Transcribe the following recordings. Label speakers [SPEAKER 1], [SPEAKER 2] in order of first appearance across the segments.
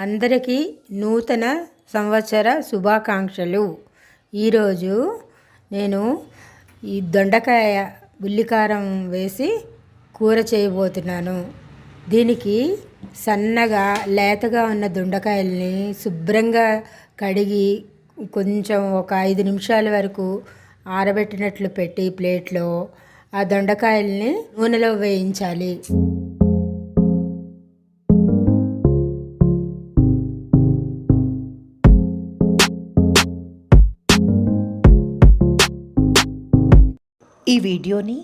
[SPEAKER 1] అందరికీ నూతన సంవత్సర శుభాకాంక్షలు. ఈరోజు నేను ఈ దొండకాయ ఉల్లికారం వేసి కూర చేయబోతున్నాను. దీనికి సన్నగా లేతగా ఉన్న దొండకాయల్ని శుభ్రంగా కడిగి కొంచెం ఒక 5 నిమిషాల వరకు ఆరబెట్టినట్లు పెట్టి ప్లేట్లో ఆ దొండకాయల్ని నూనెలో వేయించాలి.
[SPEAKER 2] ఈ వీడియోని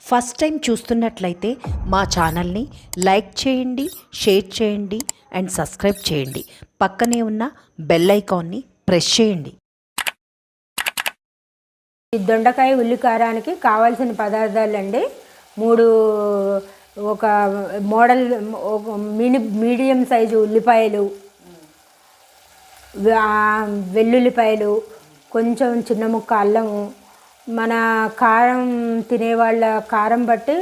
[SPEAKER 2] ఫస్ట్ టైం చూస్తున్నట్లయితే మా ఛానల్ని లైక్ చేయండి, షేర్ చేయండి అండ్ సబ్స్క్రైబ్ చేయండి. పక్కనే ఉన్న బెల్ ఐకాన్ని ప్రెస్ చేయండి.
[SPEAKER 1] ఈ దొండకాయ ఉల్లికారానికి కావాల్సిన పదార్థాలండి 3 ఒక మోడల్ మీడియం సైజు ఉల్లిపాయలు, వెల్లుల్లిపాయలు, కొంచెం చిన్న ముక్క అల్లము, మన కారం తినేవాళ్ళ కారం బట్టి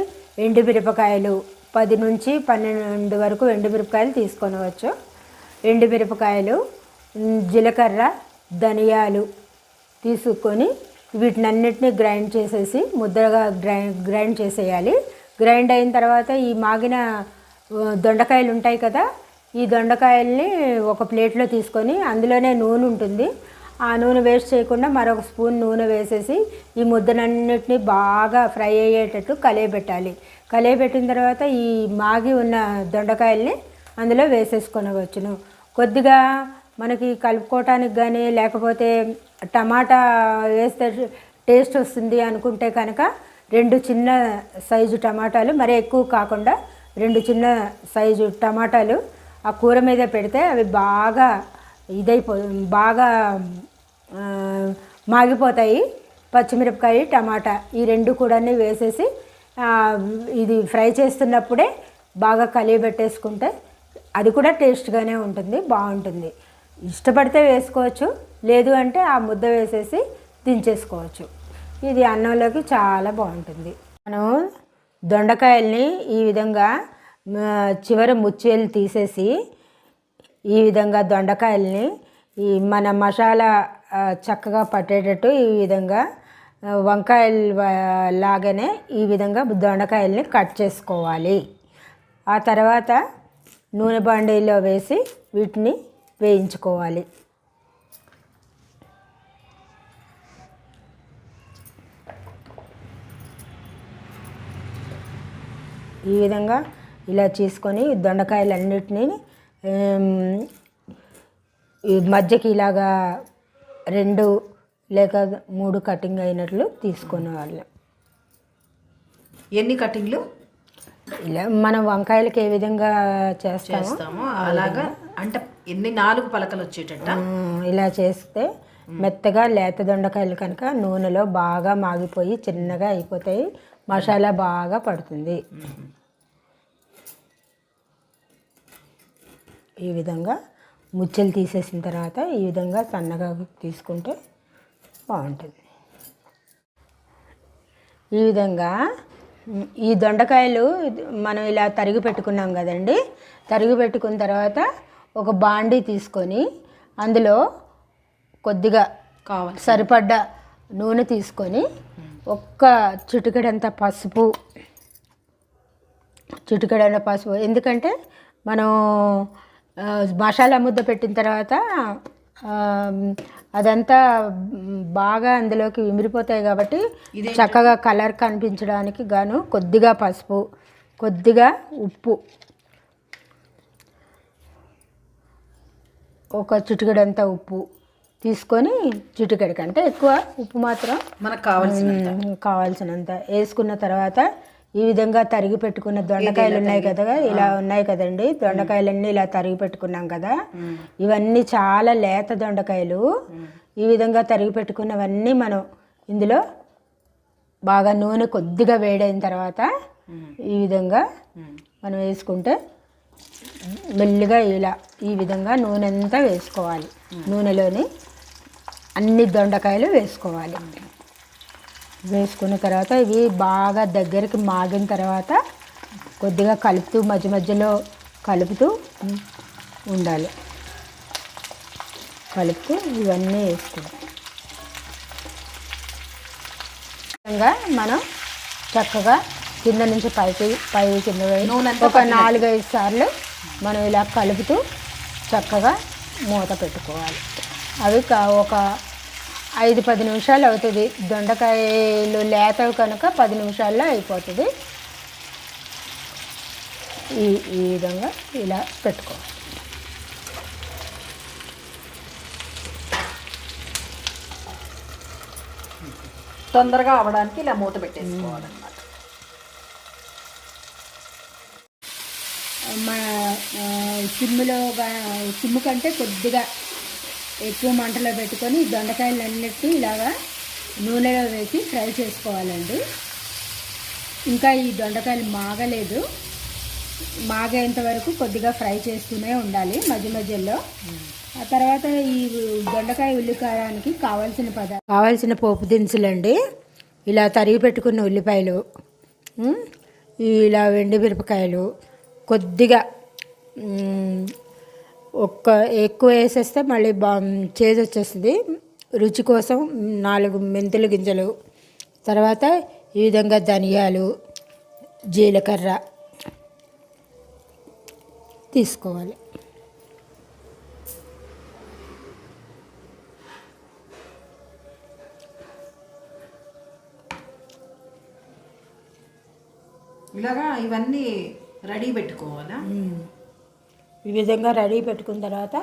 [SPEAKER 1] ఎండుమిరపకాయలు 10 నుంచి 12 వరకు ఎండుమిరపకాయలు తీసుకొనవచ్చు. ఎండుమిరపకాయలు, జీలకర్ర, ధనియాలు తీసుకొని వీటినన్నిటిని గ్రైండ్ చేసేసి ముద్దగా గ్రైండ్ చేసేయాలి. గ్రైండ్ అయిన తర్వాత ఈ మాగిన దొండకాయలు ఉంటాయి కదా, ఈ దొండకాయల్ని ఒక ప్లేట్లో తీసుకొని అందులోనే నూనె ఉంటుంది, ఆ నూనె వేస్ట్ చేయకుండా మరొక స్పూన్ నూనె వేసేసి ఈ ముద్దనన్నిటిని బాగా ఫ్రై అయ్యేటట్టు కలయబెట్టాలి. కలయబెట్టిన తర్వాత ఈ మాగి ఉన్న దొండకాయల్ని అందులో వేసేసుకొనవచ్చును. కొద్దిగా మనకి కలుపుకోవటానికి కానీ లేకపోతే టమాటా వేస్తే టేస్ట్ వస్తుంది అనుకుంటే కనుక 2 చిన్న సైజు టమాటాలు, మరీ ఎక్కువ కాకుండా 2 చిన్న సైజు టమాటాలు ఆ కూర మీద పెడితే అవి బాగా బాగా మాగిపోతాయి. పచ్చిమిరపకాయ, టమాటా ఈ 2 కూడా వేసేసి ఇది ఫ్రై చేస్తున్నప్పుడే బాగా కలియబెట్టేసుకుంటే అది కూడా టేస్ట్గానే ఉంటుంది, బాగుంటుంది. ఇష్టపడితే వేసుకోవచ్చు, లేదు అంటే ఆ ముద్ద వేసేసి దించేసుకోవచ్చు. ఇది అన్నంలోకి చాలా బాగుంటుంది. మనం దొండకాయల్ని ఈ విధంగా చివర ముచ్చేలు తీసేసి ఈ విధంగా దొండకాయల్ని ఈ మన మసాలా చక్కగా పట్టేటట్టు ఈ విధంగా వంకాయలు లాగానే ఈ విధంగా దొండకాయల్ని కట్ చేసుకోవాలి. ఆ తర్వాత నూనె బాండీలో వేసి వీటిని వేయించుకోవాలి. ఈ విధంగా ఇలా చేసుకొని దొండకాయలన్నిటినీ మధ్యకి ఇలాగా 2 లేక 3 కటింగ్ అయినట్లు తీసుకునే వాళ్ళం.
[SPEAKER 2] ఎన్ని కటింగ్లు?
[SPEAKER 1] ఇలా మనం వంకాయలకి ఏ విధంగా చేస్తామో
[SPEAKER 2] అలాగా, అంటే ఎన్ని 4 పలకలు వచ్చేటట్ట
[SPEAKER 1] ఇలా చేస్తే మెత్తగా లేత దొండకాయలు కనుక నూనెలో బాగా మాగిపోయి చిన్నగా అయిపోతాయి, మసాలా బాగా పడుతుంది. ఈ విధంగా ముచ్చెలు తీసేసిన తర్వాత ఈ విధంగా సన్నగా తీసుకుంటే బాగుంటుంది. ఈ విధంగా ఈ దొండకాయలు మనం ఇలా తరిగి పెట్టుకున్నాం కదండి. తరిగి పెట్టుకున్న తర్వాత ఒక బాండీ తీసుకొని అందులో కొద్దిగా సరిపడ్డ నూనె తీసుకొని ఒక్క చిటికెడంత పసుపు, ఎందుకంటే మనం మసాలా ముద్ద పెట్టిన తర్వాత అదంతా బాగా అందులోకి విమిరిపోతాయి కాబట్టి చక్కగా కలర్ కనిపించడానికి గాను కొద్దిగా పసుపు, కొద్దిగా ఉప్పు, ఒక చిటికెడంత ఉప్పు తీసుకొని, చిటికెడు కంటే ఎక్కువ ఉప్పు మాత్రం
[SPEAKER 2] మనకు
[SPEAKER 1] కావాల్సినంత వేసుకున్న తర్వాత ఈ విధంగా తరిగి పెట్టుకున్న దొండకాయలు ఉన్నాయి కదా, ఇలా ఉన్నాయి కదండి, దొండకాయలన్నీ ఇలా తరిగి పెట్టుకున్నాం కదా, ఇవన్నీ చాలా లేత దొండకాయలు. ఈ విధంగా తరిగి పెట్టుకున్నవన్నీ మనం ఇందులో బాగా నూనె కొద్దిగా వేడైన తర్వాత ఈ విధంగా మనం వేసుకుంటే మెల్లిగా ఇలా ఈ విధంగా నూనె అంతా వేసుకోవాలి. నూనెలోని అన్ని దొండకాయలు వేసుకోవాలి. వేసుకున్న తర్వాత ఇవి బాగా దగ్గరికి మాగిన తర్వాత కొద్దిగా కలుపుతూ మధ్య మధ్యలో కలుపుతూ ఉండాలి. కలుపుతూ ఇవన్నీ వేసుకుందాం. విధంగా మనం చక్కగా కింద నుంచి పై కింద ఒక 4-5 సార్లు మనం ఇలా కలుపుతూ చక్కగా మూత పెట్టుకోవాలి. అవి ఒక 5-10 నిమిషాలు అవుతుంది. దొండకాయలు లేతవి కనుక 10 నిమిషాల్లో అయిపోతుంది. ఈ విధంగా ఇలా పెట్టుకోవాలి.
[SPEAKER 2] తొందరగా అవ్వడానికి ఇలా మూత పెట్టేసుకోవాలన్నమాట.
[SPEAKER 1] మన సిమ్ము కంటే కొద్దిగా ఎక్కువ మంటలో పెట్టుకొని దొండకాయలన్నిటినీ ఇలాగా నూనెలో వేసి ఫ్రై చేసుకోవాలండి. ఇంకా ఈ దొండకాయలు మాగలేదు, మాగేంత వరకు కొద్దిగా ఫ్రై చేస్తూనే ఉండాలి మధ్య మధ్యలో. ఆ తర్వాత ఈ దొండకాయ ఉల్లికారానికి కావాల్సిన పోపు దినుసులండి. ఇలా తరిగి పెట్టుకున్న ఉల్లిపాయలు, ఇలా ఎండుమిరపకాయలు కొద్దిగా ఎక్కువ వేసేస్తే మళ్ళీ చేదు వచ్చేస్తుంది. రుచి కోసం 4 మెంతుల గింజలు, తర్వాత ఈ విధంగా ధనియాలు, జీలకర్ర తీసుకోవాలి.
[SPEAKER 2] ఇలాగా ఇవన్నీ రెడీ పెట్టుకోవాలా?
[SPEAKER 1] ఈ విధంగా రెడీ పెట్టుకున్న తర్వాత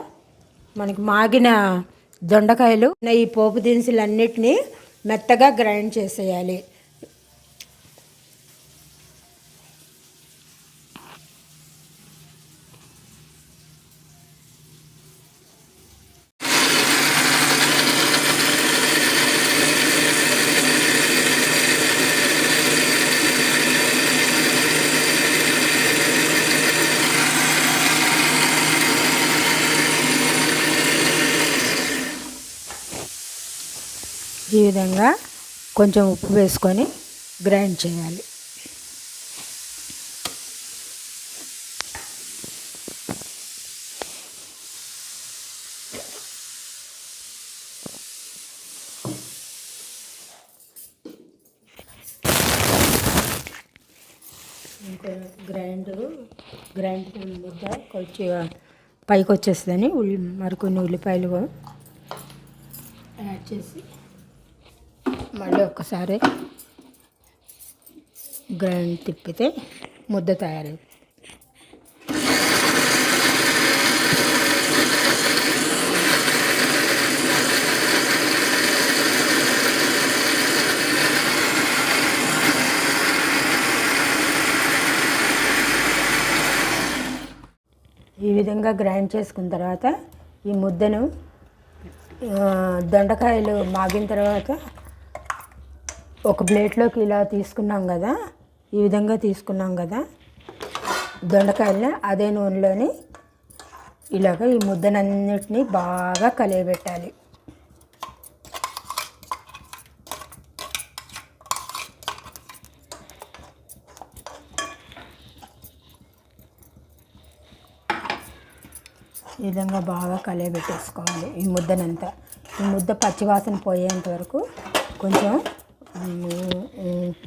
[SPEAKER 1] మనకి మాగిన దొండకాయలు ఈ పోపు దినుసులన్నిటినీ మెత్తగా గ్రైండ్ చేసేయాలి. ఈ విధంగా కొంచెం ఉప్పు వేసుకొని గ్రైండ్ చేయాలి. గ్రైండ్ ముద్ద కొంచెం పైకి వచ్చేస్తుందని మరికొన్ని ఉల్లిపాయలు యాడ్ చేసి మళ్ళీ ఒక్కసారి గ్రైండ్ తిప్పితే ముద్ద తయారైంది. ఈ విధంగా గ్రైండ్ చేసుకున్న తర్వాత ఈ ముద్దను దొండకాయలు మాగిన తర్వాత ఒక ప్లేట్లోకి ఇలా తీసుకున్నాం కదా, ఈ విధంగా తీసుకున్నాం కదా దొండకాయలని, అదే నూనెలోని ఇలాగ ఈ ముద్దనన్నిటినీ బాగా కలియబెట్టాలి. ఈ విధంగా బాగా కలియబెట్టేసుకోవాలి ఈ ముద్దనంతా. ఈ ముద్ద పచ్చివాసన పోయేంత వరకు కొంచెం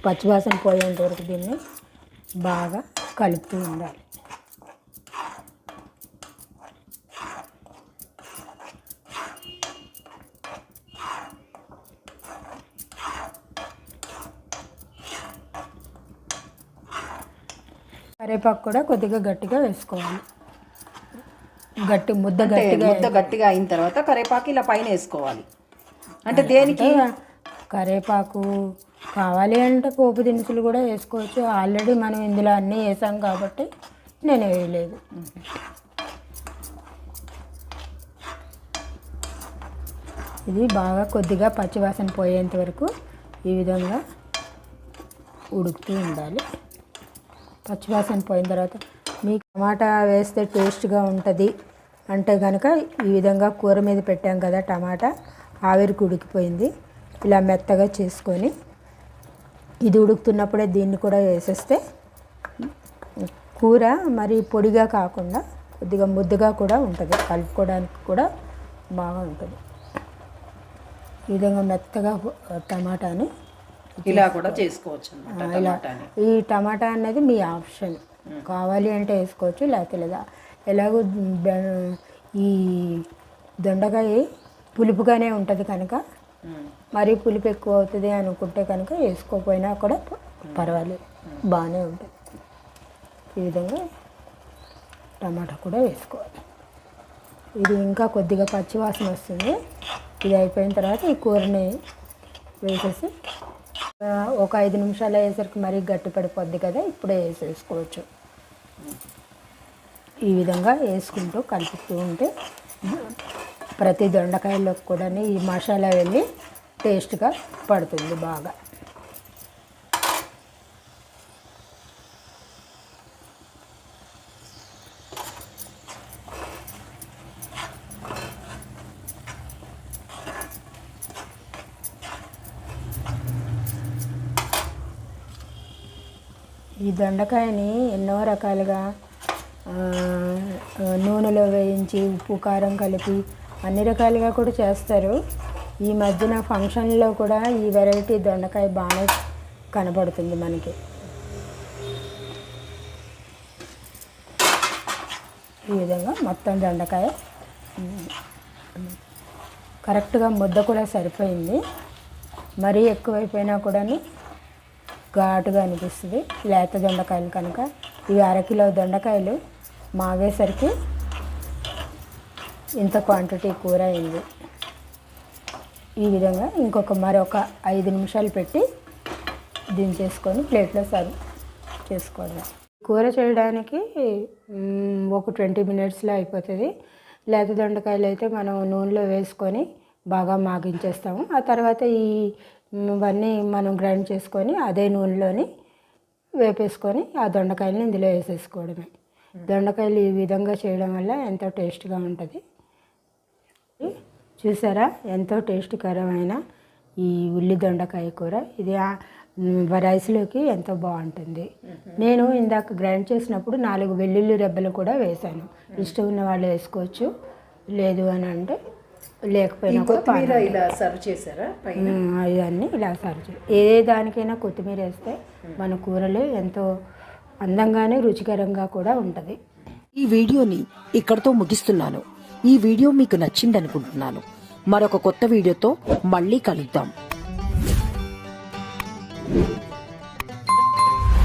[SPEAKER 1] పచ్చివాసన పోయేంత వరకు దీన్ని బాగా కలుపుతూ ఉండాలి. కరివేపాకు కూడా కొద్దిగా గట్టిగా వేసుకోవాలి. ముద్ద
[SPEAKER 2] గట్టిగా అయిన తర్వాత కరివేపాకు ఇలా పైన వేసుకోవాలి. అంటే దేనికి?
[SPEAKER 1] కరివేపాకు కావాలి అంటే పోపు దినుసులు కూడా వేసుకోవచ్చు. ఆల్రెడీ మనం ఇందులో అన్నీ వేసాం కాబట్టి నేను వేయలేదు. ఇది బాగా కొద్దిగా పచ్చివాసన పోయేంత వరకు ఈ విధంగా ఉడుకుతూ ఉండాలి. పచ్చివాసన పోయిన తర్వాత మీకు టమాటా వేస్తే టేస్ట్గా ఉంటుంది అంటే కనుక ఈ విధంగా కూర మీద పెట్టాం కదా, టమాటా ఆవిరికి ఉడికిపోయింది. ఇలా మెత్తగా చేసుకొని ఇది ఉడుకుతున్నప్పుడే దీన్ని కూడా వేసేస్తే కూర మరి పొడిగా కాకుండా కొద్దిగా ముద్దగా కూడా ఉంటుంది, కలుపుకోవడానికి కూడా బాగా ఉంటుంది. ఈ విధంగా మెత్తగా టమాటాని
[SPEAKER 3] ఇలా కూడా చేసుకోవచ్చు అన్నమాట
[SPEAKER 1] ఇలా.
[SPEAKER 3] టమాటాని.
[SPEAKER 1] ఈ టమాటా అనేది మీ ఆప్షన్, కావాలి అంటే వేసుకోవచ్చు, లేకపోతే లేదా. ఎలాగో ఈ దొండకాయ పులుపుగానే ఉంటుంది కనుక మరీ పులుపు ఎక్కువ అవుతుంది అనుకుంటే కనుక వేసుకోకపోయినా కూడా పర్వాలేదు, బాగానే ఉంటుంది. ఈ విధంగా టమాటా కూడా వేసుకోవాలి. ఇది ఇంకా కొద్దిగా పచ్చివాసన వస్తుంది. ఇది అయిపోయిన తర్వాత ఈ కూరని వేసేసి ఒక 5 నిమిషాలు అయ్యేసరికి మరీ గట్టి పడిపోద్ది కదా, ఇప్పుడే వేసేసుకోవచ్చు. ఈ విధంగా వేసుకుంటూ కలుపుతూ ఉంటే ప్రతి దొండకాయలోకి కూడా ఈ మసాలా వెళ్ళి టేస్ట్గా పడుతుంది బాగా. ఈ దొండకాయని ఎన్నో రకాలుగా నూనెలో వేయించి ఉప్పు కారం కలిపి అన్ని రకాలుగా కూడా చేస్తారు. ఈ మధ్యన ఫంక్షన్లో కూడా ఈ వెరైటీ దొండకాయ బాగా కనబడుతుంది మనకి. ఈ విధంగా మొత్తం దొండకాయ కరెక్ట్గా ముద్ద కూడా సరిపోయింది. మరీ ఎక్కువైపోయినా కూడా ఘాటుగా అనిపిస్తుంది. లేత దొండకాయలు కనుక ఇవి 1/2 కిలో దొండకాయలు మాగేసరికి ఇంత క్వాంటిటీ కూర అయింది. ఈ విధంగా మరొక 5 నిమిషాలు పెట్టి దించేసుకొని ప్లేట్లో సర్వ్ చేసుకోవడం. కూర చేయడానికి ఒక 20 మినిట్స్లో అయిపోతుంది. లేత దొండకాయలు అయితే మనం నూనెలో వేసుకొని బాగా మాగించేస్తాము. ఆ తర్వాత ఇవన్నీ మనం గ్రైండ్ చేసుకొని అదే నూనెలోని వేపేసుకొని ఆ దొండకాయలని ఇందులో వేసేసుకోవడమే. దొండకాయలు ఈ విధంగా చేయడం వల్ల ఎంతో టేస్ట్గా ఉంటుంది. చూసారా, ఎంతో టేస్ట్కరమైన ఈ ఉల్లి దొండకాయ కూర. ఇది రైస్లోకి ఎంతో బాగుంటుంది. నేను ఇందాక గ్రైండ్ చేసినప్పుడు 4 వెల్లుల్లి రెబ్బలు కూడా వేసాను. ఇష్టం ఉన్న వాళ్ళు వేసుకోవచ్చు, లేదు అని అంటే లేకపోయినా
[SPEAKER 3] కొత్తిమీర ఇలా సర్వ్ చేశారా పైన?
[SPEAKER 1] ఇవన్నీ ఇలా సర్వ్ చేయాలి. ఏ దానికైనా కొత్తిమీర వేస్తే మన కూరలు ఎంతో అందంగానే రుచికరంగా కూడా ఉంటుంది.
[SPEAKER 2] ఈ వీడియోని ఇక్కడితో ముగిస్తున్నాను. ఈ వీడియో మీకు నచ్చిందనుకుంటున్నాను. మరొక కొత్త వీడియోతో మళ్ళీ కలుద్దాం.